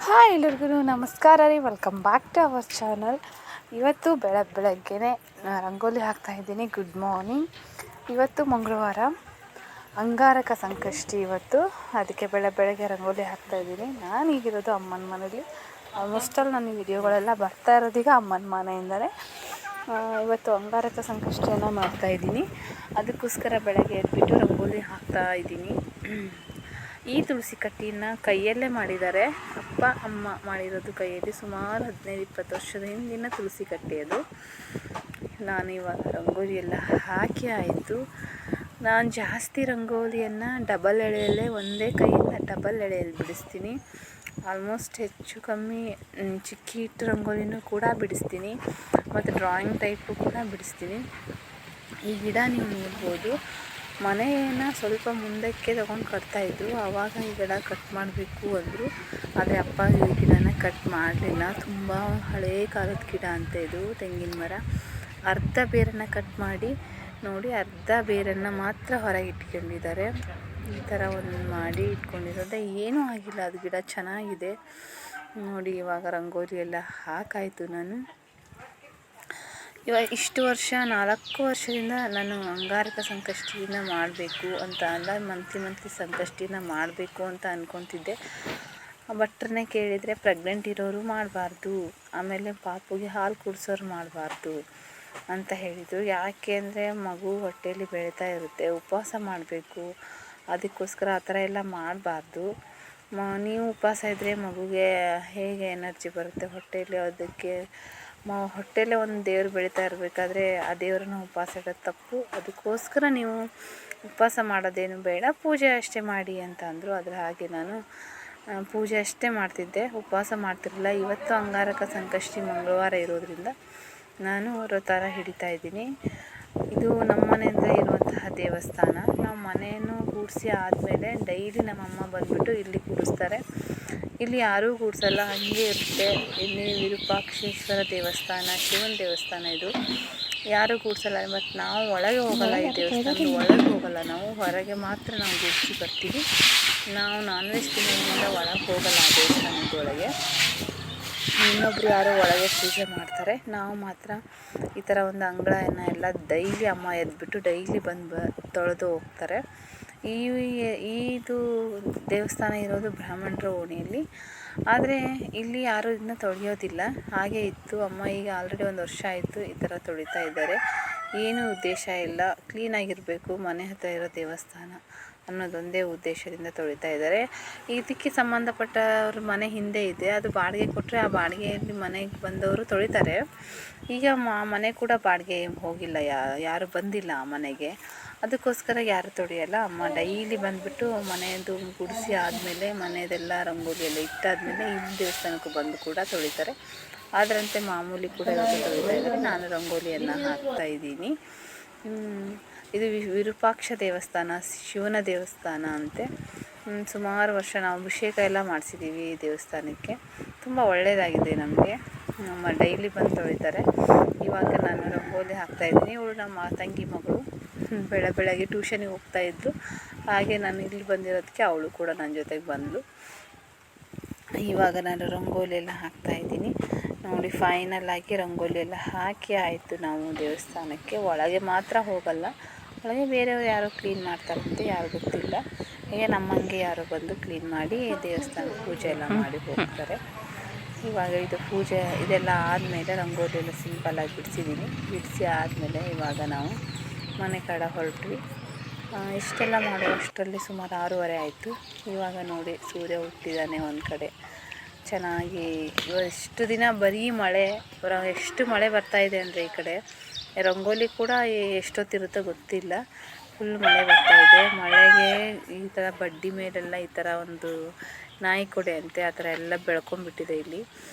Hi ಎಲ್ಲರಿಗೂ ನಮಸ್ಕಾರ ರೀ, welcome back to our channel. ಇವತ್ತು ಬೆಳಗ್ಗೆನೆ ರಂಗೋಲಿ ಹಾಕ್ತಾಯಿದ್ದೀನಿ. Good morning. ಇವತ್ತು ಮಂಗಳವಾರ, ಅಂಗಾರಕ ಸಂಕಷ್ಟಿ ಇವತ್ತು. ಅದಕ್ಕೆ ಬೆಳಗ್ಗೆ ರಂಗೋಲಿ ಹಾಕ್ತಾಯಿದ್ದೀನಿ. ನಾನು ಈಗಿರೋದು ಅಮ್ಮನ ಮನೇಲಿ. ಆಲ್ಮೋಸ್ಟಲ್ಲಿ ನನ್ನ ವಿಡಿಯೋಗಳೆಲ್ಲ ಬರ್ತಾ ಇರೋದೀಗ ಅಮ್ಮನ ಮನೆಯಿಂದಲೇ. ಇವತ್ತು ಅಂಗಾರಕ ಸಂಕಷ್ಟಿಯನ್ನು ಮಾಡ್ತಾಯಿದ್ದೀನಿ. ಅದಕ್ಕೋಸ್ಕರ ಬೆಳಗ್ಗೆ ಎದ್ಬಿಟ್ಟು ರಂಗೋಲಿ ಹಾಕ್ತಾಯಿದ್ದೀನಿ. ಈ ತುಳಸಿ ಕಟ್ಟಿನ ಕೈಯಲ್ಲೇ ಮಾಡಿದ್ದಾರೆ. ಅಪ್ಪ ಅಮ್ಮ ಮಾಡಿರೋದು ಕೈಯಲ್ಲಿ. ಸುಮಾರು 15-20 ವರ್ಷದ ಹಿಂದಿನ ತುಳಸಿ ಕಟ್ಟಿ ಅದು. ನಾನು ಇವಾಗ ರಂಗೋಲಿ ಎಲ್ಲ ಹಾಕಿ ಆಯಿತು. ನಾನು ಜಾಸ್ತಿ ರಂಗೋಲಿಯನ್ನು ಡಬಲ್ ಎಳೆಯಲ್ಲೇ, ಒಂದೇ ಕೈಯಿಂದ ಡಬಲ್ ಎಳೆಯಲ್ಲಿ ಬಿಡಿಸ್ತೀನಿ. ಆಲ್ಮೋಸ್ಟ್ ಹೆಚ್ಚು ಕಮ್ಮಿ ಚಿಕ್ಕಿಟ್ಟು ರಂಗೋಲಿನೂ ಕೂಡ ಬಿಡಿಸ್ತೀನಿ, ಮತ್ತು ಡ್ರಾಯಿಂಗ್ ಟೈಪು ಕೂಡ ಬಿಡಿಸ್ತೀನಿ. ಈ ಗಿಡ ನೀವು ನೋಡ್ಬೋದು, ಮನೆಯನ್ನು ಸ್ವಲ್ಪ ಮುಂದಕ್ಕೆ ತೊಗೊಂಡು ಕಟ್ತಾಯಿದ್ರು. ಆವಾಗ ಈ ಗಿಡ ಕಟ್ ಮಾಡಬೇಕು ಅಂದರು. ಆದರೆ ಅಪ್ಪ ಈ ಗಿಡನ ಕಟ್ ಮಾಡಲಿಲ್ಲ. ತುಂಬ ಹಳೆಯ ಕಾಲದ ಗಿಡ ಅಂತ ಇದು, ತೆಂಗಿನ ಮರ. ಅರ್ಧ ಬೇರನ್ನು ಕಟ್ ಮಾಡಿ ನೋಡಿ, ಅರ್ಧ ಬೇರನ್ನು ಮಾತ್ರ ಹೊರಗೆ ಇಟ್ಕೊಂಡಿದ್ದಾರೆ. ಈ ಥರ ಒಂದು ಮಾಡಿ ಇಟ್ಕೊಂಡಿರೋದೆ, ಏನೂ ಆಗಿಲ್ಲ. ಅದು ಗಿಡ ಚೆನ್ನಾಗಿದೆ ನೋಡಿ. ಇವಾಗ ರಂಗೋಲಿ ಎಲ್ಲ ಹಾಕಾಯಿತು. ನಾನು ಇವಾಗ ಇಷ್ಟು ವರ್ಷ, 4 ವರ್ಷದಿಂದ ನಾನು ಅಂಗಾರಕ ಸಂಕಷ್ಟಿನ ಮಾಡಬೇಕು ಅಂತ ಅಲ್ಲ, ಮಂತ್ಲಿ ಸಂಕಷ್ಟಿನ ಮಾಡಬೇಕು ಅಂತ ಅಂದ್ಕೊತಿದ್ದೆ. ಭಟ್ರನ್ನೇ ಕೇಳಿದರೆ ಪ್ರೆಗ್ನೆಂಟ್ ಇರೋರು ಮಾಡಬಾರ್ದು, ಆಮೇಲೆ ಪಾಪುಗೆ ಹಾಲು ಕುಡಿಸೋರು ಮಾಡಬಾರ್ದು ಅಂತ ಹೇಳಿದರು. ಯಾಕೆ ಅಂದರೆ ಮಗು ಹೊಟ್ಟೆಯಲ್ಲಿ ಬೆಳೀತಾ ಇರುತ್ತೆ, ಉಪವಾಸ ಮಾಡಬೇಕು. ಅದಕ್ಕೋಸ್ಕರ ಆ ಥರ ಎಲ್ಲ ಮಾಡಬಾರ್ದು. ನೀವು ಉಪವಾಸ ಇದ್ದರೆ ಮಗುಗೆ ಹೇಗೆ ಎನರ್ಜಿ ಬರುತ್ತೆ ಹೊಟ್ಟೆಯಲ್ಲಿ? ಅದಕ್ಕೆ ಹೊಟ್ಟೆಯಲ್ಲೇ ಒಂದು ದೇವರು ಬೆಳೀತಾ ಇರಬೇಕಾದ್ರೆ ಆ ದೇವರನ್ನ ಉಪವಾಸ ಇಡೋದು ತಪ್ಪು. ಅದಕ್ಕೋಸ್ಕರ ನೀವು ಉಪವಾಸ ಮಾಡೋದೇನು ಬೇಡ, ಪೂಜೆ ಅಷ್ಟೇ ಮಾಡಿ ಅಂತ ಅಂದರು. ಅದರ ಹಾಗೆ ನಾನು ಪೂಜೆ ಅಷ್ಟೇ ಮಾಡ್ತಿದ್ದೆ, ಉಪವಾಸ ಮಾಡ್ತಿರಲಿಲ್ಲ. ಇವತ್ತು ಅಂಗಾರಕ ಸಂಕಷ್ಟಿ ಮಂಗಳವಾರ ಇರೋದರಿಂದ ನಾನು ವ್ರತಾರ ಹಿಡಿತಾ ಇದ್ದೀನಿ. ಇದು ನಮ್ಮ ಮನೆಯಿಂದ ಇರುವಂತಹ ದೇವಸ್ಥಾನ. ನಾವು ಮನೆಯನ್ನು ಕೂಡಿಸಿ ಆದಮೇಲೆ ಡೈಲಿ ನಮ್ಮಮ್ಮ ಬಂದುಬಿಟ್ಟು ಇಲ್ಲಿ ಕೂಡಿಸ್ತಾರೆ. ಇಲ್ಲಿ ಯಾರೂ ಕೂಡಿಸಲ್ಲ, ಹಾಗೆ ಇರುತ್ತೆ. ಇಲ್ಲಿ ವಿರೂಪಾಕ್ಷೇಶ್ವರ ದೇವಸ್ಥಾನ, ಶಿವನ ದೇವಸ್ಥಾನ ಇದು. ಯಾರೂ ಕೂಡಿಸಲ್ಲ. ಮತ್ತು ನಾವು ಒಳಗೆ ಹೋಗಲ್ಲ, ಈ ದೇವಸ್ಥಾನದ ಒಳಗೆ ಹೋಗಲ್ಲ. ನಾವು ಹೊರಗೆ ಮಾತ್ರ ನಾವು ಕೂಡಿಸಿ ಬರ್ತೀವಿ. ನಾವು ನಾನ್ ವೆಜ್ ತಿನ್ನೋದ್ರಿಂದ ಒಳಗೆ ಹೋಗಲ್ಲ ಆ ದೇವಸ್ಥಾನದ ಒಳಗೆ. ಇನ್ನೊಬ್ರು ಯಾರೋ ಒಳಗೆ ಪೂಜೆ ಮಾಡ್ತಾರೆ. ನಾವು ಮಾತ್ರ ಈ ಥರ ಒಂದು ಅಂಗಳವನ್ನು ಎಲ್ಲ ಡೈಲಿ ಅಮ್ಮ ಎದ್ಬಿಟ್ಟು ಡೈಲಿ ಬಂದು ತೊಳೆದು ಹೋಗ್ತಾರೆ. ಇದು ದೇವಸ್ಥಾನ ಇರೋದು ಬ್ರಾಹ್ಮಣರ ಓಣಿಯಲ್ಲಿ. ಆದರೆ ಇಲ್ಲಿ ಯಾರೂ ಇದನ್ನ ತೊಳೆಯೋದಿಲ್ಲ, ಹಾಗೆ ಇತ್ತು. ಅಮ್ಮ ಈಗ ಆಲ್ರೆಡಿ 1 ವರ್ಷ ಆಯಿತು ಈ ಥರ ತೊಳಿತಾ ಇದ್ದಾರೆ. ಏನೂ ಉದ್ದೇಶ ಇಲ್ಲ, ಕ್ಲೀನಾಗಿರಬೇಕು ಮನೆ ಹತ್ರ ಇರೋ ದೇವಸ್ಥಾನ ಅನ್ನೋದೊಂದೇ ಉದ್ದೇಶದಿಂದ ತೊಳಿತಾ ಇದ್ದಾರೆ. ಇದಕ್ಕೆ ಸಂಬಂಧಪಟ್ಟವ್ರ ಮನೆ ಹಿಂದೆ ಇದೆ, ಅದು ಬಾಡಿಗೆ ಕೊಟ್ಟರೆ ಆ ಬಾಡಿಗೆಯಲ್ಲಿ ಮನೆಗೆ ಬಂದವರು ತೊಳಿತಾರೆ. ಈಗ ಮನೆ ಕೂಡ ಬಾಡಿಗೆ ಹೋಗಿಲ್ಲ, ಯಾರು ಬಂದಿಲ್ಲ ಆ ಮನೆಗೆ. ಅದಕ್ಕೋಸ್ಕರ ಯಾರು ತೊಳೆಯಲ್ಲ. ಅಮ್ಮ ಡೈಲಿ ಬಂದುಬಿಟ್ಟು ಮನೆಯದು ಗುಡಿಸಿ ಆದಮೇಲೆ, ಮನೆಯದೆಲ್ಲ ರಂಗೋಲಿ ಎಲ್ಲ ಇಟ್ಟಾದಮೇಲೆ ಇಲ್ಲಿ ದೇವಸ್ಥಾನಕ್ಕೂ ಬಂದು ಕೂಡ ತೊಳಿತಾರೆ. ಅದರಂತೆ ಮಾಮೂಲಿ ಕೂಡ ತೊಳಿತಾ ಇದ್ದಾರೆ. ನಾನು ರಂಗೋಲಿಯನ್ನು ಹಾಕ್ತಾಯಿದ್ದೀನಿ. ಇದು ವಿರೂಪಾಕ್ಷ ದೇವಸ್ಥಾನ, ಶಿವನ ದೇವಸ್ಥಾನ ಅಂತೆ. ಸುಮಾರು ವರ್ಷ ನಾವು ಅಭಿಷೇಕ ಎಲ್ಲ ಮಾಡಿಸಿದ್ದೀವಿ ಈ ದೇವಸ್ಥಾನಕ್ಕೆ. ತುಂಬ ಒಳ್ಳೆಯದಾಗಿದೆ ನಮಗೆ. ನಮ್ಮ ಡೈಲಿ ಬಂದು ತೊಳಿತಾರೆ. ಇವಾಗ ನಾನು ರಂಗೋಲಿ ಹಾಕ್ತಾಯಿದ್ದೀನಿ. ಇವಳು ನಮ್ಮ ತಂಗಿ ಮಗಳು ಬೆಳಗ್ಗೆ ಟ್ಯೂಷನಿಗೆ ಹೋಗ್ತಾಯಿದ್ರು. ಹಾಗೆ ನಾನು ಇಲ್ಲಿ ಬಂದಿರೋದಕ್ಕೆ ಅವಳು ಕೂಡ ನನ್ನ ಜೊತೆಗೆ ಬಂದಳು. ಇವಾಗ ನಾನು ರಂಗೋಲಿ ಎಲ್ಲ ಹಾಕ್ತಾಯಿದ್ದೀನಿ ನೋಡಿ. ಫೈನಲ್ ಆಗಿ ರಂಗೋಲಿ ಎಲ್ಲ ಹಾಕಿ ಆಯಿತು. ನಾವು ದೇವಸ್ಥಾನಕ್ಕೆ ಒಳಗೆ ಮಾತ್ರ ಹೋಗಲ್ಲ, ಒಳಗೆ ಬೇರೆಯವ್ರು ಯಾರೋ ಕ್ಲೀನ್ ಮಾಡ್ತಾರಂತೆ, ಯಾರು ಗೊತ್ತಿಲ್ಲ. ಹೀಗೆ ನಮ್ಮಂಗೆ ಯಾರೋ ಬಂದು ಕ್ಲೀನ್ ಮಾಡಿ ದೇವಸ್ಥಾನ ಪೂಜೆ ಎಲ್ಲ ಮಾಡಿ ಹೋಗ್ತಾರೆ. ಇವಾಗ ಇದು ಪೂಜೆ ಇದೆಲ್ಲ ಆದಮೇಲೆ ರಂಗೋಲಿ ಎಲ್ಲ ಸಿಂಪಲ್ಲಾಗಿ ಬಿಡಿಸಿ ಆದಮೇಲೆ ಇವಾಗ ನಾವು ಮನೆ ಕಡೆ ಹೊರಟ್ವಿ. ಇಷ್ಟೆಲ್ಲ ಮಾಡುವಷ್ಟರಲ್ಲಿ ಸುಮಾರು 6:30 ಆಯಿತು. ಇವಾಗ ನೋಡಿ ಸೂರ್ಯ ಹುಟ್ಟಿದ್ದಾನೆ ಒಂದು ಕಡೆ ಚೆನ್ನಾಗಿ. ಇಷ್ಟು ದಿನ ಬರೀ ಮಳೆ, ಎಷ್ಟು ಮಳೆ ಬರ್ತಾಯಿದೆ ಅಂದರೆ ಈ ಕಡೆ ರಂಗೋಲಿ ಕೂಡ ಎಷ್ಟೊತ್ತಿರುತ್ತೋ ಗೊತ್ತಿಲ್ಲ, ಫುಲ್ ಮಳೆ ಬರ್ತಾಯಿದೆ. ಮಳೆಗೆ ಈ ಥರ ಬಡ್ಡಿ ಮೇಲೆಲ್ಲ ಈ ಥರ ಒಂದು ನಾಯಿ ಕೊಡೆ ಅಂತೆ, ಆ ಥರ ಎಲ್ಲ ಬೆಳ್ಕೊಂಡ್ಬಿಟ್ಟಿದೆ ಇಲ್ಲಿ.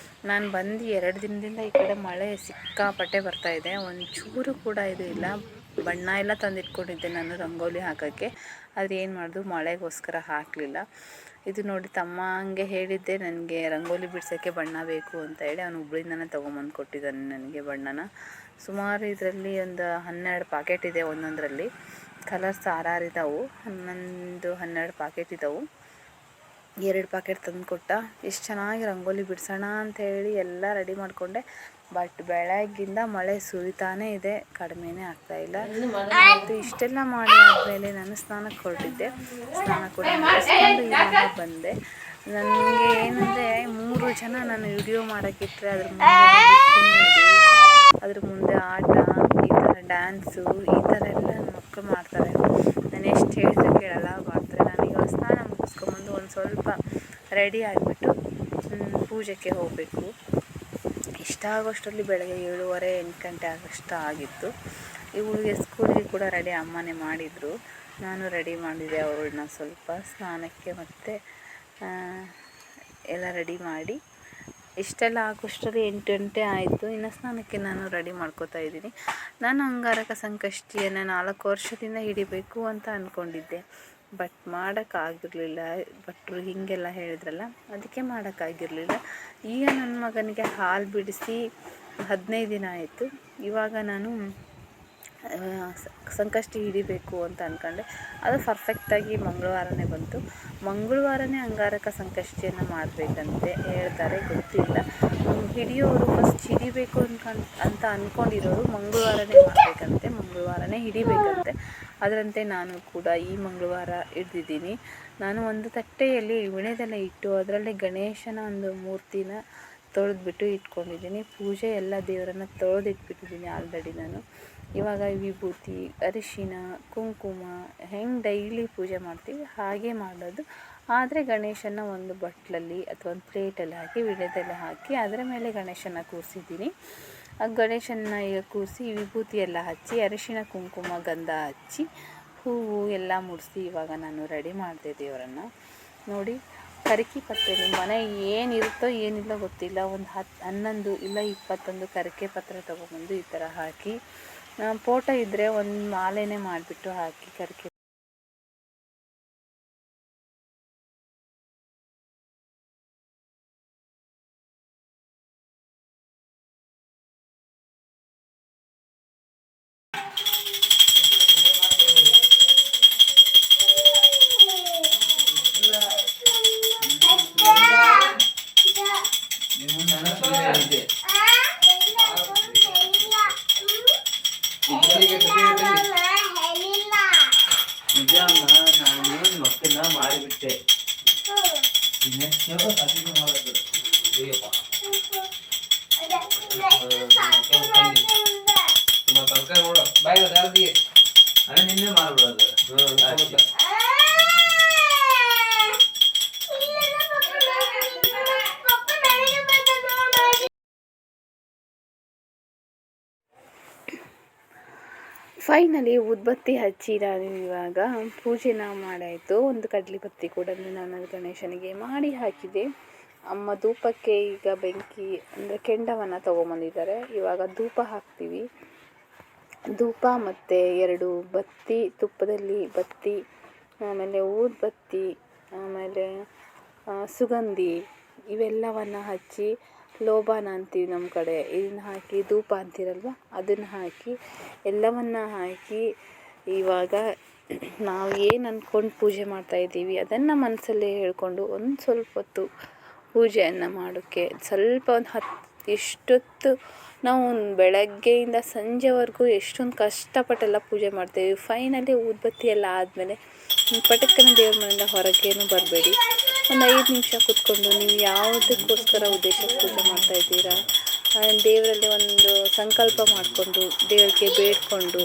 ನಾನು ಬಂದು 2 ದಿನದಿಂದ ಈ ಕಡೆ ಮಳೆ ಸಿಕ್ಕಾಪಟ್ಟೆ ಬರ್ತಾಯಿದೆ. ಒಂಚೂರು ಕೂಡ ಇದು ಇಲ್ಲ. ಬಣ್ಣ ಎಲ್ಲ ತಂದಿಟ್ಕೊಂಡಿದ್ದೆ ನಾನು ರಂಗೋಲಿ ಹಾಕೋಕ್ಕೆ, ಆದರೆ ಏನು ಮಾಡೋದು, ಮಳೆಗೋಸ್ಕರ ಹಾಕಲಿಲ್ಲ. ಇದು ನೋಡಿ ತಮ್ಮ ಹಂಗೆ ಹೇಳಿದ್ದೆ, ನನಗೆ ರಂಗೋಲಿ ಬಿಡ್ಸೋಕ್ಕೆ ಬಣ್ಣ ಬೇಕು ಅಂತ ಹೇಳಿ. ಅವನು ಹುಬ್ಳಿಂದನೇ ತೊಗೊಂಬಂದು ಕೊಟ್ಟಿದ್ದಾನೆ ನನಗೆ ಬಣ್ಣನ. ಸುಮಾರು ಇದರಲ್ಲಿ ಒಂದು 12 ಪ್ಯಾಕೆಟ್ ಇದೆ ಒಂದೊಂದರಲ್ಲಿ. ಕಲರ್ಸ್ ಆರಾರಿದ್ದಾವೆ, 11-12 ಪ್ಯಾಕೆಟ್ ಇದ್ದಾವೆ. 2 ಪ್ಯಾಕೆಟ್ ತಂದು ಕೊಟ್ಟ. ಎಷ್ಟು ಚೆನ್ನಾಗಿ ರಂಗೋಲಿ ಬಿಡಿಸೋಣ ಅಂಥೇಳಿ ಎಲ್ಲ ರೆಡಿ ಮಾಡಿಕೊಂಡೆ. ಬಟ್ ಬೆಳಗ್ಗಿಂದ ಮಳೆ ಸುರಿತಾನೇ ಇದೆ, ಕಡಿಮೆನೇ ಆಗ್ತಾಯಿಲ್ಲ. ಮತ್ತು ಇಷ್ಟೆಲ್ಲ ಮಾಡಿ ಆದಮೇಲೆ ನಾನು ಸ್ನಾನಕ್ಕೆ ಹೊರಟಿದ್ದೆ. ಸ್ನಾನ ಕೂಡ ಮಾಡಿಸ್ಕೊಂಡು ಇವಾಗ ಬಂದೆ. ನನಗೆ ಏನಂದರೆ 3 ಜನ ನಾನು ವಿಡಿಯೋ ಮಾಡೋಕ್ಕಿಟ್ರೆ ಅದ್ರ ಮುಂದೆ ಆಟ, ಈ ಥರ ಡ್ಯಾನ್ಸು, ಈ ಥರ ಎಲ್ಲ ನನ್ನ ಮಕ್ಕಳು ಮಾಡ್ತಾರೆ. ನಾನು ಎಷ್ಟು ಹೇಳಿದ್ರೆ ಕೇಳಲ್ಲ, ಮಾಡ್ತಾರೆ. ನಾನೀಗ ಸ್ನಾನ ಮುಗಿಸ್ಕೊಂಬಂದು ಒಂದು ಸ್ವಲ್ಪ ರೆಡಿ ಆಗಿಬಿಟ್ಟು ಪೂಜೆಗೆ ಹೋಗಬೇಕು. ಇಷ್ಟ ಆಗೋಷ್ಟರಲ್ಲಿ ಬೆಳಗ್ಗೆ 7:30-8 ಗಂಟೆ ಆಗೋಷ್ಟು ಆಗಿತ್ತು. ಇವಳಿಗೆ ಸ್ಕೂಲಿಗೆ ಕೂಡ ರೆಡಿ ಅಮ್ಮನೇ ಮಾಡಿದರು. ನಾನು ರೆಡಿ ಮಾಡಿದೆ ಅವಳನ್ನ ಸ್ವಲ್ಪ ಸ್ನಾನಕ್ಕೆ ಮತ್ತು ಎಲ್ಲ ರೆಡಿ ಮಾಡಿ. ಇಷ್ಟೆಲ್ಲ ಆಗೋಷ್ಟರಲ್ಲಿ 8 ಗಂಟೆ ಆಯಿತು. ಇನ್ನು ಸ್ನಾನಕ್ಕೆ ನಾನು ರೆಡಿ ಮಾಡ್ಕೋತಾ ಇದ್ದೀನಿ. ನಾನು ಅಂಗಾರಕ ಸಂಕಷ್ಟಿಯನ್ನು 4 ವರ್ಷದಿಂದ ಹಿಡಿಬೇಕು ಅಂತ ಅಂದ್ಕೊಂಡಿದ್ದೆ. ಬಟ್ ಮಾಡೋಕ್ಕಾಗಿರಲಿಲ್ಲ. ಭಟ್ರು ಹೀಗೆಲ್ಲ ಹೇಳಿದ್ರಲ್ಲ, ಅದಕ್ಕೆ ಮಾಡೋಕ್ಕಾಗಿರಲಿಲ್ಲ. ಈಗ ನನ್ನ ಮಗನಿಗೆ ಹಾಲು ಬಿಡಿಸಿ 15 ದಿನ ಆಯಿತು. ಇವಾಗ ನಾನು ಸಂಕಷ್ಟಿ ಹಿಡಿಬೇಕು ಅಂತ ಅಂದ್ಕೊಂಡೆ. ಅದು ಪರ್ಫೆಕ್ಟಾಗಿ ಮಂಗಳವಾರನೇ ಬಂತು. ಮಂಗಳವಾರನೇ ಅಂಗಾರಕ ಸಂಕಷ್ಟಿಯನ್ನು ಮಾಡಬೇಕಂತೆ ಹೇಳ್ತಾರೆ, ಗೊತ್ತಿಲ್ಲ. ಹಿಡಿಯೋರು ಫಸ್ಟ್ ಹಿಡಿಬೇಕು ಅಂತ ಅಂದ್ಕೊಂಡಿರೋರು ಮಂಗಳವಾರನೇ ಮಾಡಬೇಕಂತೆ, ಮಂಗಳವಾರನೇ ಹಿಡಿಬೇಕಂತೆ. ಅದರಂತೆ ನಾನು ಕೂಡ ಈ ಮಂಗಳವಾರ ಹಿಡ್ದಿದ್ದೀನಿ. ನಾನು ಒಂದು ತಟ್ಟೆಯಲ್ಲಿ ವಿಣೆದೆಲೆ ಇಟ್ಟು ಅದರಲ್ಲಿ ಗಣೇಶನ ಒಂದು ಮೂರ್ತಿನ ತೊಳೆದ್ಬಿಟ್ಟು ಇಟ್ಕೊಂಡಿದ್ದೀನಿ. ಪೂಜೆ ಎಲ್ಲ ದೇವರನ್ನು ತೊಳೆದಿಟ್ಬಿಟ್ಟಿದ್ದೀನಿ ಆಲ್ರೆಡಿ ನಾನು. ಇವಾಗ ವಿಭೂತಿ, ಅರಿಶಿನ, ಕುಂಕುಮ ಹೆಂಗೆ ಡೈಲಿ ಪೂಜೆ ಮಾಡ್ತೀವಿ ಹಾಗೆ ಮಾಡೋದು. ಆದರೆ ಗಣೇಶನ ಒಂದು ಬಟ್ಲಲ್ಲಿ ಅಥವಾ ಒಂದು ಪ್ಲೇಟಲ್ಲಿ ಹಾಕಿ ವಿಣೆದೆಲೆ ಹಾಕಿ ಅದರ ಮೇಲೆ ಗಣೇಶನ ಕೂರಿಸಿದ್ದೀನಿ. ಆ ಗಣೇಶನ ಈಗ ಕೂರಿಸಿ ವಿಭೂತಿ ಎಲ್ಲ ಹಚ್ಚಿ ಅರಿಶಿನ ಕುಂಕುಮ ಗಂಧ ಹಚ್ಚಿ ಹೂವು ಎಲ್ಲ ಮುಡಿಸಿ ಇವಾಗ ನಾನು ರೆಡಿ ಮಾಡಿದೆ ದೇವರನ್ನು. ನೋಡಿ, ಕರಿಕೆ ಪತ್ರೆ ನಿಮ್ಮ ಮನೆ ಏನಿರುತ್ತೋ ಏನಿಲ್ಲ ಗೊತ್ತಿಲ್ಲ, ಒಂದು 11 ಇಲ್ಲ 21 ಕರಿಕೆ ಪತ್ರೆ ತೊಗೊಬಂದು ಈ ಥರ ಹಾಕಿ, ಫೋಟೋ ಇದ್ದರೆ ಒಂದು ಮಾಲೆನೇ ಮಾಡಿಬಿಟ್ಟು ಹಾಕಿ ಕರಿಕೆ. ಮಾಡಿಬಿಟ್ಟೆ ತರಕಾರಿ ನೋಡ ಬಾಯಿ ನಿನ್ನೆ ಮಾಡ್ಬಿಡೋದು. ಫೈನಲಿ ಉದ್ಬತ್ತಿ ಹಚ್ಚಿ ನಾನು ಇವಾಗ ಪೂಜೆನ ಮಾಡಾಯಿತು. ಒಂದು ಕಡ್ಲಿ ಬತ್ತಿ ಕೂಡ ನಾನು ಗಣೇಶನಿಗೆ ಮಾಡಿ ಹಾಕಿದೆ. ಅಮ್ಮ ಧೂಪಕ್ಕೆ ಈಗ ಬೆಂಕಿ ಅಂದರೆ ಕೆಂಡವನ್ನು ತೊಗೊಂಬಂದಿದ್ದಾರೆ. ಇವಾಗ ಧೂಪ ಹಾಕ್ತೀವಿ. ಧೂಪ ಮತ್ತು 2 ಬತ್ತಿ, ತುಪ್ಪದಲ್ಲಿ ಬತ್ತಿ, ಆಮೇಲೆ ಊದುಬತ್ತಿ, ಆಮೇಲೆ ಸುಗಂಧಿ ಇವೆಲ್ಲವನ್ನು ಹಚ್ಚಿ, ಲೋಬಾನ ಅಂತೀವಿ ನಮ್ಮ ಕಡೆ, ಇದನ್ನು ಹಾಕಿ ಧೂಪ ಅಂತೀರಲ್ವ ಅದನ್ನು ಹಾಕಿ ಎಲ್ಲವನ್ನು ಹಾಕಿ ಇವಾಗ ನಾವು ಏನು ಅಂದ್ಕೊಂಡು ಪೂಜೆ ಮಾಡ್ತಾಯಿದ್ದೀವಿ ಅದನ್ನು ಮನಸ್ಸಲ್ಲೇ ಹೇಳ್ಕೊಂಡು ಒಂದು ಸ್ವಲ್ಪ ಹೊತ್ತು ಪೂಜೆಯನ್ನು ಮಾಡೋಕ್ಕೆ ಸ್ವಲ್ಪ ಒಂದು 10 ಎಷ್ಟೊತ್ತು ನಾವು ಬೆಳಗ್ಗೆಯಿಂದ ಸಂಜೆವರೆಗೂ ಎಷ್ಟೊಂದು ಕಷ್ಟಪಟ್ಟೆಲ್ಲ ಪೂಜೆ ಮಾಡ್ತೀವಿ. ಫೈನಲಿ ಊದುಬತ್ತಿ ಎಲ್ಲ ಆದಮೇಲೆ ಪಟಕ್ಕನ ದೇವ್ರ ಮನೆಯಿಂದ ಹೊರಗೇನು ಬರಬೇಡಿ. ಒಂದು 5 ನಿಮಿಷ ಕೂತ್ಕೊಂಡು ನೀವು ಯಾವುದಕ್ಕೋಸ್ಕರ ಉದ್ದೇಶಕ್ಕೆ ಪೂಜೆ ಮಾಡ್ತಾಯಿದ್ದೀರಾ ದೇವರಲ್ಲಿ ಒಂದು ಸಂಕಲ್ಪ ಮಾಡಿಕೊಂಡು ದೇವರಿಗೆ ಬೇಡಿಕೊಂಡು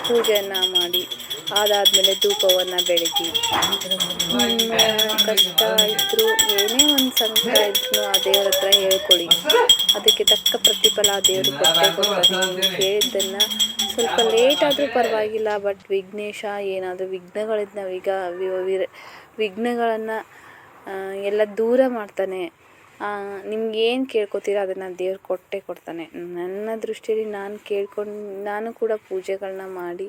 ಪೂಜೆಯನ್ನು ಮಾಡಿ ಅದಾದಮೇಲೆ ಧೂಪವನ್ನು ಬೆಳಗಿ, ಕಷ್ಟ ಇದ್ದರೂ ಏನೇ ಒಂದು ಸಂಕಟ ಇದ್ರೂ ಆ ದೇವ್ರ ಹತ್ರ ಹೇಳ್ಕೊಳ್ಳಿ. ಅದಕ್ಕೆ ತಕ್ಕ ಪ್ರತಿಫಲ ಆ ದೇವರು ಕೊಟ್ಟೇ ಕೊಡ್ತಾನೆ. ನೀವು ಕೇಳಿದ್ದನ್ನು ಸ್ವಲ್ಪ ಲೇಟ್ ಆದರೂ ಪರವಾಗಿಲ್ಲ, ಬಟ್ ವಿಘ್ನೇಶ ಏನಾದರೂ ವಿಘ್ನಗಳನ್ನು ಎಲ್ಲ ದೂರ ಮಾಡ್ತಾನೆ. ನಿಮ್ಗೇನು ಕೇಳ್ಕೊತೀರೋ ಅದನ್ನು ದೇವ್ರು ಕೊಟ್ಟೇ ಕೊಡ್ತಾನೆ. ನನ್ನ ದೃಷ್ಟಿಯಲ್ಲಿ ನಾನು ಕೂಡ ಪೂಜೆಗಳನ್ನ ಮಾಡಿ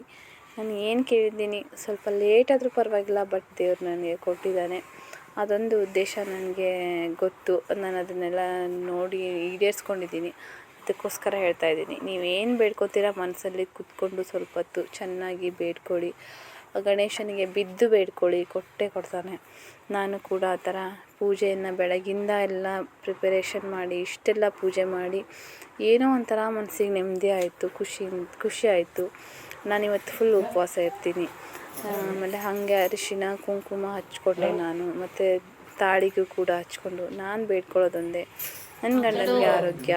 ನಾನು ಏನು ಕೇಳಿದ್ದೀನಿ ಸ್ವಲ್ಪ ಲೇಟ್ ಆದರೂ ಪರವಾಗಿಲ್ಲ, ಬಟ್ ದೇವ್ರು ನನಗೆ ಕೊಟ್ಟಿದ್ದಾನೆ. ಅದೊಂದು ಉದ್ದೇಶ ನನಗೆ ಗೊತ್ತು. ನಾನು ಅದನ್ನೆಲ್ಲ ನೋಡಿ ಈಡೇರಿಸ್ಕೊಂಡಿದ್ದೀನಿ. ಅದಕ್ಕೋಸ್ಕರ ಹೇಳ್ತಾ ಇದ್ದೀನಿ, ನೀವೇನು ಬೇಡ್ಕೋತೀರಾ ಮನಸ್ಸಲ್ಲಿ ಕೂತ್ಕೊಂಡು ಸ್ವಲ್ಪ ಹೊತ್ತು ಚೆನ್ನಾಗಿ ಬೇಡ್ಕೊಳ್ಳಿ. ಗಣೇಶನಿಗೆ ಬಿದ್ದು ಬೇಡ್ಕೊಳ್ಳಿ, ಕೊಟ್ಟೇ ಕೊಡ್ತಾನೆ. ನಾನು ಕೂಡ ಆ ಥರ ಪೂಜೆಯನ್ನು ಬೆಳಗಿಂದ ಎಲ್ಲ ಪ್ರಿಪರೇಷನ್ ಮಾಡಿ ಇಷ್ಟೆಲ್ಲ ಪೂಜೆ ಮಾಡಿ ಏನೋ ಒಂಥರ ಮನಸ್ಸಿಗೆ ನೆಮ್ಮದಿ ಆಯಿತು, ಖುಷಿ ಆಯಿತು. ನಾನಿವತ್ತು ಫುಲ್ ಉಪವಾಸ ಇರ್ತೀನಿ. ಆಮೇಲೆ ಹಾಗೆ ಅರಿಶಿನ ಕುಂಕುಮ ಹಚ್ಕೊಂಡೆ ನಾನು, ಮತ್ತು ತಾಳಿಗೂ ಕೂಡ ಹಚ್ಕೊಂಡು ನಾನು ಬೇಡ್ಕೊಳ್ಳೋದೊಂದೇ, ನನ್ನ ಗಂಡನಿಗೆ ಆರೋಗ್ಯ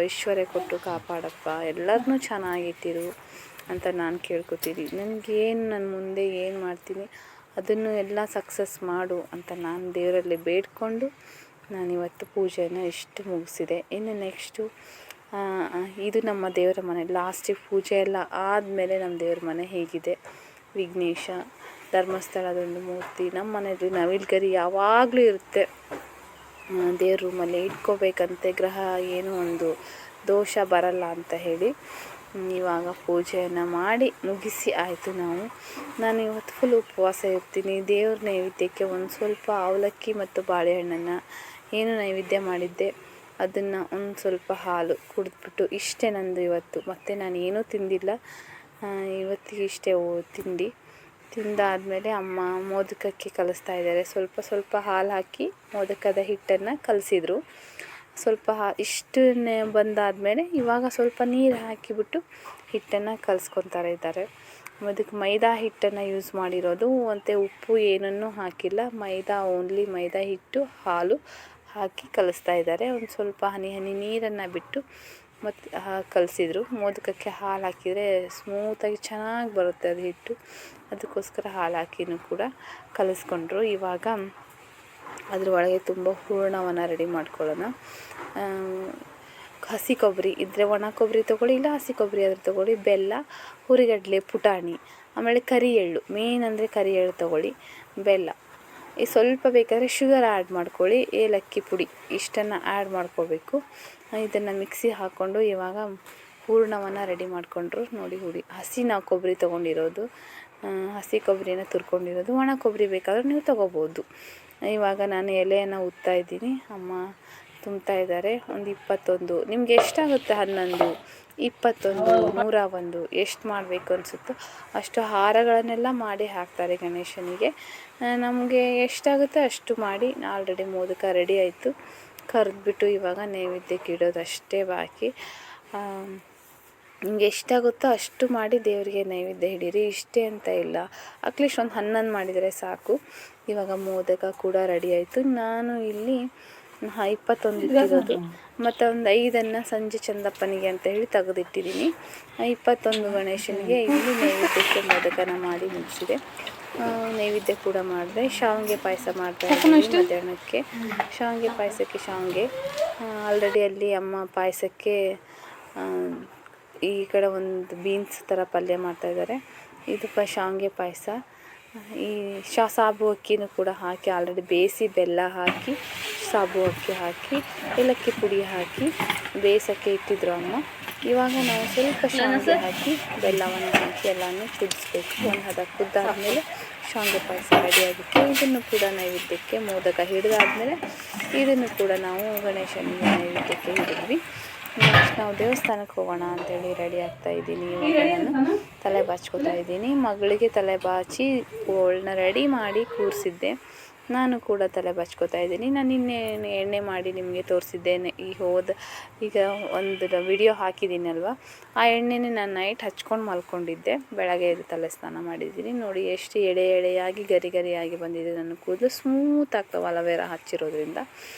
ಐಶ್ವರ್ಯ ಕೊಟ್ಟು ಕಾಪಾಡಪ್ಪ, ಎಲ್ಲರನ್ನೂ ಚೆನ್ನಾಗಿಟ್ಟಿರು ಅಂತ ನಾನು ಕೇಳ್ಕೊತೀನಿ. ನನಗೇನು ನನ್ನ ಮುಂದೆ ಏನು ಮಾಡ್ತೀನಿ ಅದನ್ನು ಎಲ್ಲ ಸಕ್ಸಸ್ ಮಾಡು ಅಂತ ನಾನು ದೇವರಲ್ಲಿ ಬೇಡಿಕೊಂಡು ನಾನಿವತ್ತು ಪೂಜೆಯನ್ನು ಇಷ್ಟು ಮುಗಿಸಿದೆ. ಇನ್ನು ನೆಕ್ಸ್ಟು ಇದು ನಮ್ಮ ದೇವರ ಮನೆ. ಲಾಸ್ಟಿಗೆ ಪೂಜೆ ಎಲ್ಲ ಆದಮೇಲೆ ನಮ್ಮ ದೇವ್ರ ಮನೆ ಹೇಗಿದೆ, ವಿಘ್ನೇಶ ಧರ್ಮಸ್ಥಳದೊಂದು ಮೂರ್ತಿ. ನಮ್ಮ ಮನೆಯಲ್ಲಿ ನವಿಲುಗರಿ ಯಾವಾಗಲೂ ಇರುತ್ತೆ. ದೇವ್ರ ರೂಮಲ್ಲಿ ಇಟ್ಕೋಬೇಕಂತೆ, ಗ್ರಹ ಏನೋ ಒಂದು ದೋಷ ಬರಲ್ಲ ಅಂತ ಹೇಳಿ ಇವಾಗ ಪೂಜೆಯನ್ನು ಮಾಡಿ ಮುಗಿಸಿ ಆಯಿತು. ನಾನು ಇವತ್ತು ಫುಲ್ ಉಪವಾಸ ಇರ್ತೀನಿ. ದೇವ್ರ ನೈವೇದ್ಯಕ್ಕೆ ಒಂದು ಸ್ವಲ್ಪ ಅವಲಕ್ಕಿ ಮತ್ತು ಬಾಳೆಹಣ್ಣನ್ನು ಏನು ನೈವೇದ್ಯ ಮಾಡಿದ್ದೆ ಅದನ್ನು ಒಂದು ಸ್ವಲ್ಪ ಹಾಲು ಕುಡಿದ್ಬಿಟ್ಟು ಇಷ್ಟೇ ನಂದು ಇವತ್ತು. ಮತ್ತು ನಾನು ಏನೂ ತಿಂದಿಲ್ಲ ಇವತ್ತಿಗೆ, ಇಷ್ಟೇ ತಿಂಡಿ. ತಿಂದಾದಮೇಲೆ ಅಮ್ಮ ಮೋದಕಕ್ಕೆ ಕಲಿಸ್ತಾ ಇದ್ದಾರೆ. ಸ್ವಲ್ಪ ಹಾಲು ಹಾಕಿ ಮೋದಕದ ಹಿಟ್ಟನ್ನು ಕಲಸಿದ್ರು. ಸ್ವಲ್ಪ ಇಷ್ಟನ್ನೇ ಬಂದಾದಮೇಲೆ ಇವಾಗ ಸ್ವಲ್ಪ ನೀರು ಹಾಕಿಬಿಟ್ಟು ಹಿಟ್ಟನ್ನು ಕಲಿಸ್ಕೊತಾರೆ ಇದ್ದಾರೆ. ಅದಕ್ಕೆ ಮೈದಾ ಹಿಟ್ಟನ್ನು ಯೂಸ್ ಮಾಡಿರೋದು, ಮತ್ತು ಉಪ್ಪು ಏನನ್ನೂ ಹಾಕಿಲ್ಲ. ಓನ್ಲಿ ಮೈದಾ ಹಿಟ್ಟು ಹಾಲು ಹಾಕಿ ಕಲಿಸ್ತಾ ಇದ್ದಾರೆ. ಒಂದು ಸ್ವಲ್ಪ ಹನಿ ನೀರನ್ನು ಬಿಟ್ಟು ಮತ್ತು ಕಲಸಿದ್ರು. ಮೋದಕಕ್ಕೆ ಹಾಲು ಹಾಕಿದರೆ ಸ್ಮೂತಾಗಿ ಚೆನ್ನಾಗಿ ಬರುತ್ತೆ ಅದು ಹಿಟ್ಟು, ಅದಕ್ಕೋಸ್ಕರ ಹಾಲು ಹಾಕಿನೂ ಕೂಡ ಕಲಿಸ್ಕೊಂಡ್ರು. ಇವಾಗ ಅದ್ರ ಒಳಗೆ ತುಂಬ ಹೂರಣವನ್ನು ರೆಡಿ ಮಾಡ್ಕೊಳ್ಳೋಣ. ಹಸಿ ಕೊಬ್ಬರಿ ಇದ್ದರೆ ಒಣ ಕೊಬ್ಬರಿ ತೊಗೊಳ್ಳಿ, ಇಲ್ಲ ಹಸಿ ಕೊಬ್ಬರಿ ಆದರೂ ತೊಗೊಳ್ಳಿ. ಬೆಲ್ಲ, ಹುರಿಗಡಲೆ, ಪುಟಾಣಿ, ಆಮೇಲೆ ಕರಿ ಎಳ್ಳು, ಮೇನ್ ಅಂದರೆ ಕರಿ ಎಳ್ಳು ತೊಗೊಳ್ಳಿ. ಬೆಲ್ಲ, ಈ ಸ್ವಲ್ಪ ಬೇಕಾದರೆ ಶುಗರ್ ಆ್ಯಡ್ ಮಾಡ್ಕೊಳ್ಳಿ. ಏಲಕ್ಕಿ ಪುಡಿ ಇಷ್ಟನ್ನು ಆ್ಯಡ್ ಮಾಡ್ಕೋಬೇಕು. ಇದನ್ನು ಮಿಕ್ಸಿ ಹಾಕ್ಕೊಂಡು ಇವಾಗ ಹೂರಣವನ್ನು ರೆಡಿ ಮಾಡಿಕೊಂಡ್ರು. ನೋಡಿ ಹಸಿ ನಾವು ಕೊಬ್ಬರಿ ತೊಗೊಂಡಿರೋದು, ಹಸಿ ಕೊಬ್ಬರಿನ ತುರ್ಕೊಂಡಿರೋದು. ಒಣ ಕೊಬ್ಬರಿ ಬೇಕಾದರೂ ನೀವು ತೊಗೋಬೋದು. ಇವಾಗ ನಾನು ಎಲೆಯನ್ನು ಉತ್ತಾ ಇದ್ದೀನಿ, ಅಮ್ಮ ತುಂಬ್ತಾ ಇದ್ದಾರೆ. ಒಂದು 21, ನಿಮ್ಗೆ ಎಷ್ಟಾಗುತ್ತೆ 11, 21, 101 ಎಷ್ಟು ಮಾಡಬೇಕು ಅನಿಸುತ್ತೋ ಅಷ್ಟು ಹಾರಗಳನ್ನೆಲ್ಲ ಮಾಡಿ ಹಾಕ್ತಾರೆ ಗಣೇಶನಿಗೆ. ನಮಗೆ ಎಷ್ಟಾಗುತ್ತೆ ಅಷ್ಟು ಮಾಡಿ. ಆಲ್ರೆಡಿ ಮೋದಕ ರೆಡಿ ಆಯಿತು, ಕರೆದ್ಬಿಟ್ಟು ಇವಾಗ ನೈವೇದ್ಯಕ್ಕೆ ಇಡೋದು ಅಷ್ಟೇ ಬಾಕಿ. ನಿಮ್ಗೆ ಎಷ್ಟಾಗುತ್ತೋ ಅಷ್ಟು ಮಾಡಿ ದೇವರಿಗೆ ನೈವೇದ್ಯ ಹಿಡೀರಿ, ಇಷ್ಟೇ ಅಂತ ಇಲ್ಲ. ಅಟ್ಲೀಸ್ಟ್ ಒಂದು 11 ಮಾಡಿದರೆ ಸಾಕು. ಇವಾಗ ಮೋದಕ ಕೂಡ ರೆಡಿ ಆಯಿತು. ನಾನು ಇಲ್ಲಿ 21 ಇಟ್ಟಿರೋದು, ಮತ್ತು ಒಂದು 5 ಸಂಜೆ ಚಂದಪ್ಪನಿಗೆ ಅಂತ ಹೇಳಿ ತೆಗೆದಿಟ್ಟಿದ್ದೀನಿ. 21 ಗಣೇಶನಿಗೆ ಇಲ್ಲಿ ನೈವೇದ್ಯಕ್ಕೆ ಮೋದಕನ ಮಾಡಿ ಮುಗಿಸಿದೆ. ನೈವೇದ್ಯ ಕೂಡ ಮಾಡಿದೆ. ಶಾವಿಗೆ ಪಾಯಸ ಮಾಡ್ತಾಯಿದ್ದೀನಿ ಮಧ್ಯಾಹ್ನಕ್ಕೆ. ಶಾವಿಗೆ ಪಾಯಸಕ್ಕೆ ಶಾವಿಗೆ ಆಲ್ರೆಡಿ ಅಲ್ಲಿ ಅಮ್ಮ ಪಾಯಸಕ್ಕೆ ಈ ಕಡೆ ಒಂದು ಬೀನ್ಸ್ ಥರ ಪಲ್ಯ ಮಾಡ್ತಾಯಿದ್ದಾರೆ. ಇದು ಶಾವಿಗೆ ಪಾಯಸ. ಈ ಸಾಬು ಅಕ್ಕಿನೂ ಕೂಡ ಹಾಕಿ ಆಲ್ರೆಡಿ ಬೇಯಿಸಿ ಬೆಲ್ಲ ಹಾಕಿ ಸಾಬು ಅಕ್ಕಿ ಹಾಕಿ ಏಲಕ್ಕಿ ಪುಡಿ ಹಾಕಿ ಬೇಯಿಸೋಕ್ಕೆ ಇಟ್ಟಿದ್ರು ಅಮ್ಮ. ಇವಾಗ ನಾವು ಸ್ವಲ್ಪ ಶಾವಿಗೆ ಹಾಕಿ ಬೆಲ್ಲವನ್ನು ಹಾಕಿ ಎಲ್ಲನೂ ಕುದಿಸ್ಬೇಕು. ಒಂದು ಹದ ಕುದ್ದಾದಮೇಲೆ ಶಾವಿಗೆ ಪಾಯಸ ರೆಡಿಯಾಗುತ್ತೆ. ಇದನ್ನು ಕೂಡ ನೈವೇದ್ಯಕ್ಕೆ ಮೋದಕ ಹಿಡಿದಾದ್ಮೇಲೆ ಇದನ್ನು ಕೂಡ ನಾವು ಗಣೇಶನಿಗೆ ನೈವೇದ್ಯಕ್ಕೆ ಹಿಡಿದ್ವಿ. ನೆಕ್ಸ್ಟ್ ನಾವು ದೇವಸ್ಥಾನಕ್ಕೆ ಹೋಗೋಣ ಅಂತೇಳಿ ರೆಡಿ ಆಗ್ತಾಯಿದ್ದೀನಿ. ಇವಾಗ ನಾನು ತಲೆ ಬಾಚ್ಕೋತಾ ಇದ್ದೀನಿ. ಮಗಳಿಗೆ ತಲೆ ಬಾಚಿ ಅವಳನ್ನ ರೆಡಿ ಮಾಡಿ ಕೂರಿಸಿದ್ದೆ. ನಾನು ಕೂಡ ತಲೆ ಬಾಚ್ಕೋತಾ ಇದ್ದೀನಿ. ನಾನು ನಿನ್ನೆ ಎಣ್ಣೆ ಮಾಡಿ ನಿಮಗೆ ತೋರಿಸಿದ್ದೇನೆ. ಈಗ ಒಂದು ವಿಡಿಯೋ ಹಾಕಿದ್ದೀನಲ್ವ, ಆ ಎಣ್ಣೆನೇ ನಾನು ನೈಟ್ ಹಚ್ಕೊಂಡು ಮಲ್ಕೊಂಡಿದ್ದೆ. ಬೆಳಗ್ಗೆ ಎದ್ದು ತಲೆ ಸ್ನಾನ ಮಾಡಿದ್ದೀನಿ. ನೋಡಿ ಎಷ್ಟು ಎಳೆಯಾಗಿ ಗರಿಯಾಗಿ ಬಂದಿದೆ ನನ್ನ ಕೂದಲು. ಸ್ಮೂತ್ ಆಗ್ತಾವೆ ಅಲೋವೆರಾ ಹಚ್ಚಿರೋದ್ರಿಂದ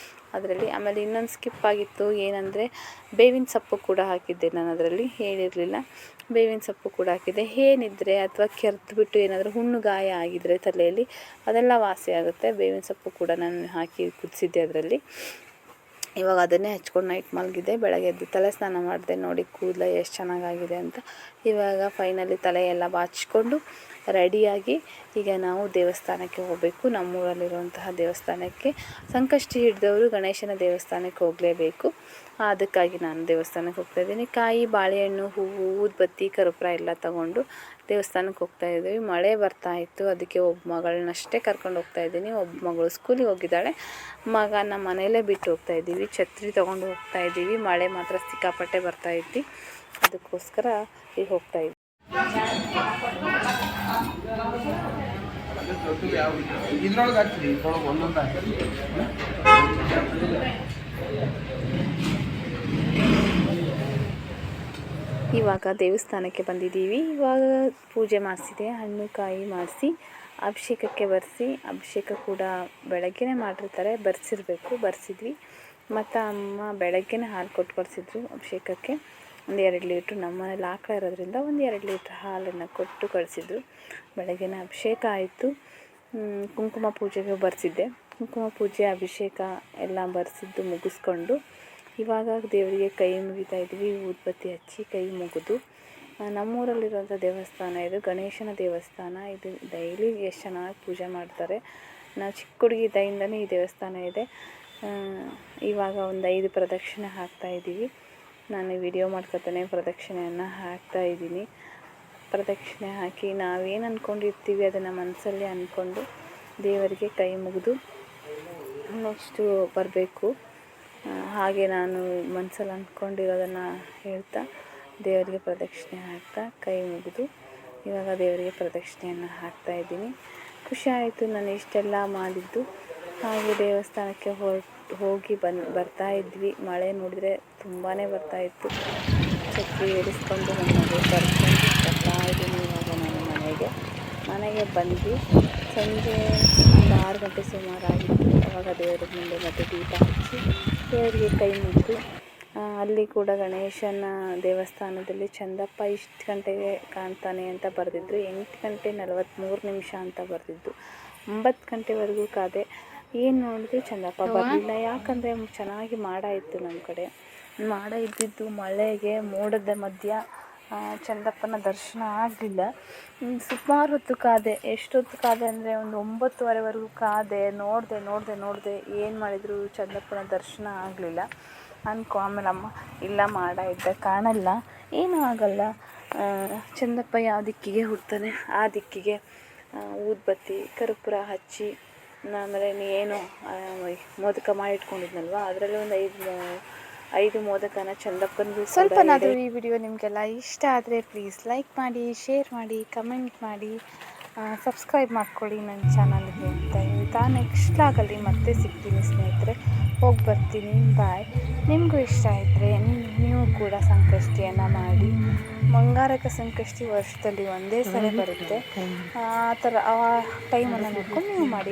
ಅದರಲ್ಲಿ. ಆಮೇಲೆ ಇನ್ನೊಂದು ಸ್ಕಿಪ್ ಆಗಿತ್ತು, ಏನಂದರೆ ಬೇವಿನ ಸೊಪ್ಪು ಕೂಡ ಹಾಕಿದ್ದೆ ನಾನು, ಅದರಲ್ಲಿ ಹೇಳಿರಲಿಲ್ಲ. ಬೇವಿನ ಸೊಪ್ಪು ಕೂಡ ಹಾಕಿದ್ದೆ. ಏನಿದ್ರೆ ಅಥವಾ ಕೆರೆದ್ಬಿಟ್ಟು ಏನಾದರೂ ಹುಣ್ಣು ಗಾಯ ಆಗಿದ್ದರೆ ತಲೆಯಲ್ಲಿ ಅದೆಲ್ಲ ವಾಸಿ ಆಗುತ್ತೆ. ಬೇವಿನ ಸೊಪ್ಪು ಕೂಡ ನಾನು ಹಾಕಿ ಕುದಿಸಿದ್ದೆ ಅದರಲ್ಲಿ. ಇವಾಗ ಅದನ್ನೇ ಹಚ್ಕೊಂಡು ನೈಟ್ ಮಲಗಿದೆ. ಬೆಳಗ್ಗೆ ಎದ್ದು ತಲೆ ಸ್ನಾನ ಮಾಡಿದೆ. ನೋಡಿ ಕೂದಲು ಎಷ್ಟು ಚೆನ್ನಾಗಾಗಿದೆ ಅಂತ. ಇವಾಗ ಫೈನಲಿ ತಲೆ ಎಲ್ಲ ಬಾಚಿಕೊಂಡು ರೆಡಿಯಾಗಿ ಈಗ ನಾವು ದೇವಸ್ಥಾನಕ್ಕೆ ಹೋಗಬೇಕು. ನಮ್ಮೂರಲ್ಲಿರುವಂತಹ ದೇವಸ್ಥಾನಕ್ಕೆ ಸಂಕಷ್ಟಿ ಹಿಡಿದವರು ಗಣೇಶನ ದೇವಸ್ಥಾನಕ್ಕೆ ಹೋಗಲೇಬೇಕು. ಅದಕ್ಕಾಗಿ ನಾನು ದೇವಸ್ಥಾನಕ್ಕೆ ಹೋಗ್ತಾಯಿದ್ದೀನಿ. ಕಾಯಿ, ಬಾಳೆಹಣ್ಣು, ಹೂವು, ಊದುಬತ್ತಿ, ಕರ್ಪೂರ ಎಲ್ಲ ತಗೊಂಡು ದೇವಸ್ಥಾನಕ್ಕೆ ಹೋಗ್ತಾಯಿದ್ದೀವಿ. ಮಳೆ ಬರ್ತಾಯಿತ್ತು, ಅದಕ್ಕೆ ಒಬ್ಬ ಮಗಳನ್ನಷ್ಟೇ ಕರ್ಕೊಂಡು ಹೋಗ್ತಾಯಿದ್ದೀನಿ. ಒಬ್ಬ ಮಗಳು ಸ್ಕೂಲಿಗೆ ಹೋಗಿದ್ದಾಳೆ, ಮಗನ ಮನೆಯಲ್ಲೇ ಬಿಟ್ಟು ಹೋಗ್ತಾಯಿದ್ದೀವಿ. ಛತ್ರಿ ತೊಗೊಂಡು ಹೋಗ್ತಾಯಿದ್ದೀವಿ. ಮಳೆ ಮಾತ್ರ ಸಿಕ್ಕಾಪಟ್ಟೆ ಬರ್ತಾಯಿತ್ತು, ಅದಕ್ಕೋಸ್ಕರ ಈಗ ಹೋಗ್ತಾಯಿದ್ವಿ. ಇವಾಗ ದೇವಸ್ಥಾನಕ್ಕೆ ಬಂದಿದ್ದೀವಿ. ಇವಾಗ ಪೂಜೆ ಮಾಡಿಸಿದೆ, ಹಣ್ಣು ಕಾಯಿ ಮಾಡಿಸಿ ಅಭಿಷೇಕಕ್ಕೆ ಬರೆಸಿ, ಅಭಿಷೇಕ ಕೂಡ ಬೆಳಗ್ಗೆನೇ ಮಾಡಿರ್ತಾರೆ, ಬರ್ಸಿದ್ವಿ. ಮತ್ತು ಅಮ್ಮ ಬೆಳಗ್ಗೆನೇ ಹಾಲು ಕೊಟ್ಟು ಕಳಿಸಿದ್ರು ಅಭಿಷೇಕಕ್ಕೆ. ಒಂದು 2 ಲೀಟ್ರ್, ನಮ್ಮ ಮನೇಲಿ ಆಕಳ ಇರೋದ್ರಿಂದ ಒಂದು 2 ಲೀಟ್ರ್ ಹಾಲನ್ನು ಕೊಟ್ಟು ಕಳಿಸಿದ್ರು. ಬೆಳಗ್ಗೆನೇ ಅಭಿಷೇಕ ಆಯಿತು. ಕುಂಕುಮ ಪೂಜೆಗೆ ಬರೆಸಿದ್ದೆ. ಕುಂಕುಮ ಪೂಜೆ, ಅಭಿಷೇಕ ಎಲ್ಲ ಬರೆಸಿದ್ದು ಮುಗಿಸ್ಕೊಂಡು ಇವಾಗ ದೇವರಿಗೆ ಕೈ ಮುಗಿತಾ ಇದ್ವಿ. ಊದುಬತ್ತಿ ಹಚ್ಚಿ ಕೈ ಮುಗಿದು, ನಮ್ಮೂರಲ್ಲಿರುವಂಥ ದೇವಸ್ಥಾನ ಇದು, ಗಣೇಶನ ದೇವಸ್ಥಾನ ಇದು. ಡೈಲಿ ಎಷ್ಟು ಚೆನ್ನಾಗಿ ಪೂಜೆ ಮಾಡ್ತಾರೆ. ನಾವು ಚಿಕ್ಕ ಹುಡುಗಿ ಇದ್ದಾಗಿಂದನೇ ಈ ದೇವಸ್ಥಾನ ಇದೆ. ಇವಾಗ ಒಂದು 5 ಪ್ರದಕ್ಷಿಣೆ ಹಾಕ್ತಾಯಿದ್ದೀವಿ. ನಾನು ವಿಡಿಯೋ ಮಾಡ್ಕೊತಾನೆ ಪ್ರದಕ್ಷಿಣೆಯನ್ನು ಹಾಕ್ತಾಯಿದ್ದೀನಿ. ಪ್ರದಕ್ಷಿಣೆ ಹಾಕಿ ನಾವೇನು ಅಂದ್ಕೊಂಡಿರ್ತೀವಿ ಅದನ್ನು ಮನಸ್ಸಲ್ಲಿ ಅಂದ್ಕೊಂಡು ದೇವರಿಗೆ ಕೈ ಮುಗಿದು ನೆಕ್ಸ್ಟು ಬರಬೇಕು. ಹಾಗೆ ನಾನು ಮನಸ್ಸಲ್ಲಿ ಅಂದ್ಕೊಂಡಿರೋದನ್ನು ಹೇಳ್ತಾ ದೇವರಿಗೆ ಪ್ರದಕ್ಷಿಣೆ ಹಾಕ್ತಾ ಕೈ ಮುಗಿದು ಇವಾಗ ದೇವರಿಗೆ ಪ್ರದಕ್ಷಿಣೆಯನ್ನು ಹಾಕ್ತಾಯಿದ್ದೀನಿ. ಖುಷಿ ಆಯಿತು ನಾನು ಇಷ್ಟೆಲ್ಲ ಮಾಡಿದ್ದು. ಹಾಗೆ ದೇವಸ್ಥಾನಕ್ಕೆ ಹೋಗಿ ಬರ್ತಾ ಇದ್ವಿ. ಮಳೆ ನೋಡಿದರೆ ತುಂಬಾ ಬರ್ತಾಯಿತ್ತು. ಛತ್ರಿ ಏರಿಸ್ಕೊಂಡು ನನ್ನ ಮನೆಗೆ ಕರ್ಕೊಂಡು ಬರ್ತಾ ಇದ್ದೀನಿ. ಇವಾಗ ನಾನು ಮನೆಗೆ ಬಂದು ಸಂಜೆ ಒಂದು 6 ಗಂಟೆ ಸುಮಾರಾಗಿತ್ತು. ಆವಾಗ ದೇವರ ಮುಂದೆ ಮತ್ತೆ ದೀಪ ಹಚ್ಚಿ ದೇವರಿಗೆ ಕೈ ಮುಗಿದು, ಅಲ್ಲಿ ಕೂಡ ಗಣೇಶನ ದೇವಸ್ಥಾನದಲ್ಲಿ ಚಂದಪ್ಪ ಇಷ್ಟು ಗಂಟೆಗೆ ಕಾಣ್ತಾನೆ ಅಂತ ಬರೆದಿದ್ರು. 8 ಗಂಟೆ 43 ನಿಮಿಷ ಅಂತ ಬರೆದಿದ್ದು. 9 ಗಂಟೆವರೆಗೂ ಕಾದೆ. ಏನು ನೋಡಿದ್ರೆ ಚಂದಪ್ಪ ಬರಲಿಲ್ಲ. ಯಾಕಂದರೆ ಚೆನ್ನಾಗಿ ಮಾಡ ಇತ್ತು, ನಮ್ಮ ಕಡೆ ಮಾಡ ಇದ್ದಿದ್ದು ಮಳೆಗೆ ಮೋಡದ ಮಧ್ಯ ಚಂದಪ್ಪನ ದರ್ಶನ ಆಗಲಿಲ್ಲ. ಸುಮಾರು ಹೊತ್ತು ಕಾದೆ. ಎಷ್ಟೊತ್ತು ಕಾದೆ ಅಂದರೆ ಒಂದು 9:30ವರೆಗೂ ಕಾದೆ. ನೋಡಿದೆ ಏನು ಮಾಡಿದ್ರು ಚಂದಪ್ಪನ ದರ್ಶನ ಆಗಲಿಲ್ಲ. ಆಮೇಲೆ ಅಮ್ಮ ಇಲ್ಲ ಮಾಡ ಇದ್ದ ಕಾಣಲ್ಲ, ಏನೂ ಆಗಲ್ಲ, ಚಂದಪ್ಪ ಯಾವ ದಿಕ್ಕಿಗೆ ಹುಡ್ತಾನೆ ಆ ದಿಕ್ಕಿಗೆ ಊದುಬತ್ತಿ ಕರ್ಪೂರ ಹಚ್ಚಿ, ಆಮೇಲೆ ಏನು ಮೋದಕ ಮಾಡಿಟ್ಕೊಂಡಿದ್ನಲ್ವ ಅದರಲ್ಲಿ ಒಂದು 5 ಮೋದಕನ ಚಂದಪ್ಪನಿಗೂ. ಸ್ವಲ್ಪನಾದರೂ ಈ ವಿಡಿಯೋ ನಿಮಗೆಲ್ಲ ಇಷ್ಟ ಆದರೆ ಪ್ಲೀಸ್ ಲೈಕ್ ಮಾಡಿ, ಶೇರ್ ಮಾಡಿ, ಕಮೆಂಟ್ ಮಾಡಿ, ಸಬ್ಸ್ಕ್ರೈಬ್ ಮಾಡ್ಕೊಳ್ಳಿ ನನ್ನ ಚಾನಲ್ಗೆ ಅಂತ ಹೇಳ್ತಾ ನೆಕ್ಸ್ಟ್ ಲಾಗಲ್ಲಿ ಮತ್ತೆ ಸಿಗ್ತೀನಿ ಸ್ನೇಹಿತರೆ. ಹೋಗಿ ಬರ್ತೀನಿ, ಬಾಯ್. ನಿಮಗೂ ಇಷ್ಟ ಇದ್ದರೆ ನೀವು ಕೂಡ ಸಂಕಷ್ಟಿಯನ್ನು ಮಾಡಿ. ಮಂಗಾರಕ ಸಂಕಷ್ಟಿ ವರ್ಷದಲ್ಲಿ ಒಂದೇ ಸಲ ಬರುತ್ತೆ. ಆ ಥರ ಆ ಟೈಮನ್ನು ನೋಡ್ಕೊಂಡು ನೀವು ಮಾಡಿ.